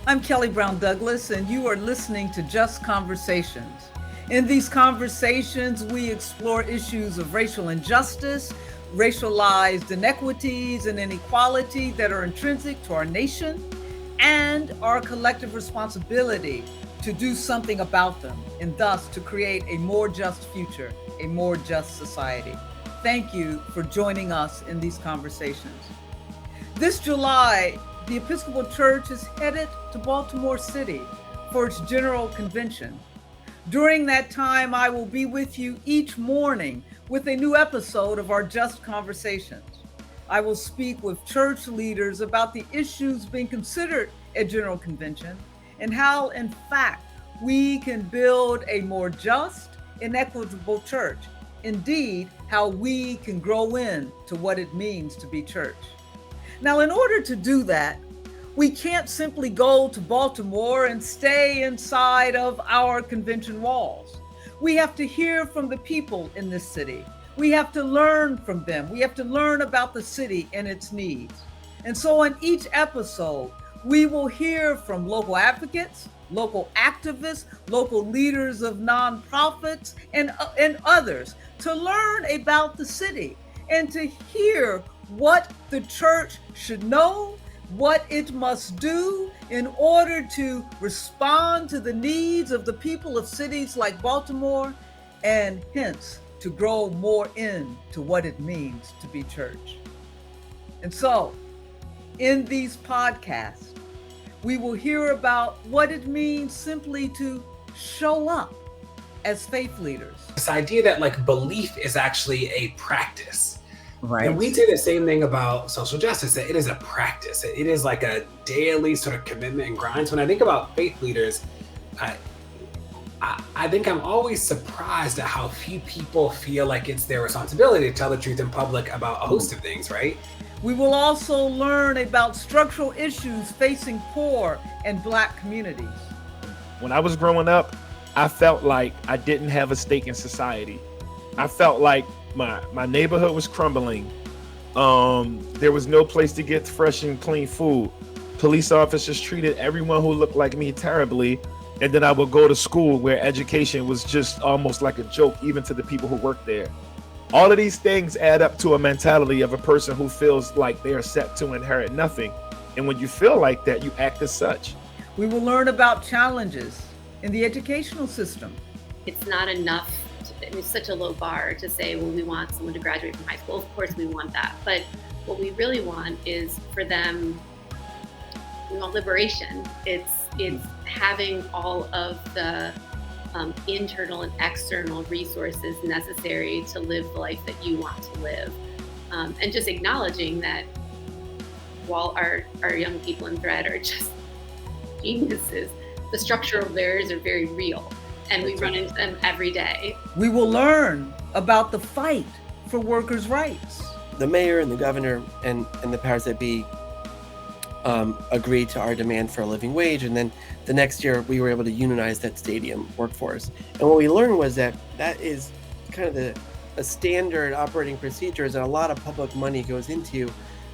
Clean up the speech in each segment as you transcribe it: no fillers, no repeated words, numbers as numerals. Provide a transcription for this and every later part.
I'm Kelly Brown Douglas, and you are listening to Just Conversations. In these conversations, we explore issues of racial injustice, racialized inequities, and inequality that are intrinsic to our nation and our collective responsibility to do something about them, and thus to create a more just future, a more just society. Thank you for joining us in these conversations. This July, the Episcopal Church is headed to Baltimore City for its General Convention. During that time, I will be with you each morning with a new episode of our Just Conversations. I will speak with church leaders about the issues being considered at General Convention and how, in fact, we can build a more just and equitable church. Indeed, how we can grow into what it means to be church. Now, in order to do that, we can't simply go to Baltimore and stay inside of our convention walls. We have to hear from the people in this city. We have to learn from them. We have to learn about the city and its needs. And so on each episode, we will hear from local advocates, local activists, local leaders of nonprofits, and others to learn about the city and to hear what the church should know, what it must do in order to respond to the needs of the people of cities like Baltimore, and hence to grow more into what it means to be church. And so, in these podcasts, we will hear about what it means simply to show up as faith leaders. This idea that belief is actually a practice. Right. And we say the same thing about social justice, that it is a practice. It is like a daily sort of commitment and grind. So when I think about faith leaders, I think I'm always surprised at how few people feel like it's their responsibility to tell the truth in public about a host of things, right? We will also learn about structural issues facing poor and Black communities. When I was growing up, I felt like I didn't have a stake in society. I felt like my neighborhood was crumbling. There was no place to get fresh and clean food. Police officers treated everyone who looked like me terribly. And then I would go to school where education was just almost like a joke, even to the people who worked there. All of these things add up to a mentality of a person who feels like they are set to inherit nothing. And when you feel like that, you act as such. We will learn about challenges in the educational system. It's not enough. It's such a low bar to say, well, we want someone to graduate from high school. Of course we want that. But what we really want is for them, we want liberation. It's having all of the internal and external resources necessary to live the life that you want to live. And just acknowledging that while our young people in Thread are just geniuses, the structural barriers are very real. And we run into them every day. We will learn about the fight for workers' rights. The mayor and the governor and the powers that be agreed to our demand for a living wage. And then the next year we were able to unionize that stadium workforce. And what we learned was that is kind of a standard operating procedures, and a lot of public money goes into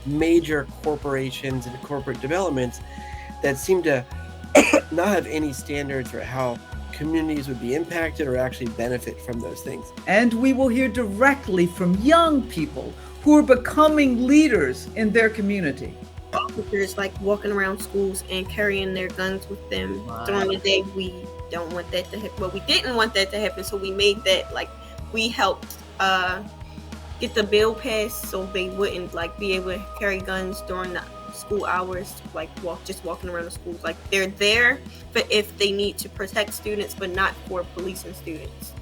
major corporations and corporate developments that seem to not have any standards for how communities would be impacted or actually benefit from those things. And we will hear directly from young people who are becoming leaders in their community. Officers walking around schools and carrying their guns with them during the day. We don't want that to happen. Well, we didn't want that to happen, so we made that we helped get the bill passed so they wouldn't be able to carry guns during the school hours, walking around the schools. They're there, but if they need to protect students, but not for policing students.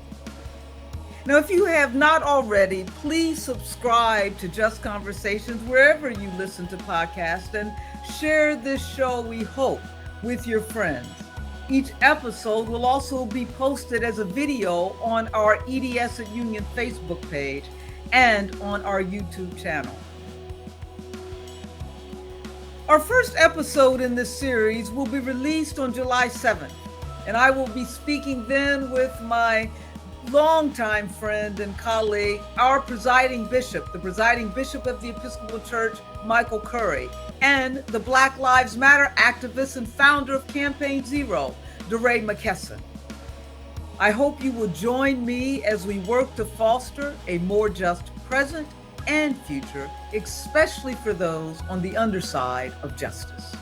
Now, if you have not already, please subscribe to Just Conversations wherever you listen to podcasts, and share this show, we hope, with your friends. Each episode will also be posted as a video on our EDS at Union Facebook page and on our YouTube channel. Our first episode in this series will be released on July 7th, and I will be speaking then with my longtime friend and colleague, our presiding bishop, the presiding bishop of the Episcopal Church, Michael Curry, and the Black Lives Matter activist and founder of Campaign Zero, DeRay McKesson. I hope you will join me as we work to foster a more just present and future, especially for those on the underside of justice.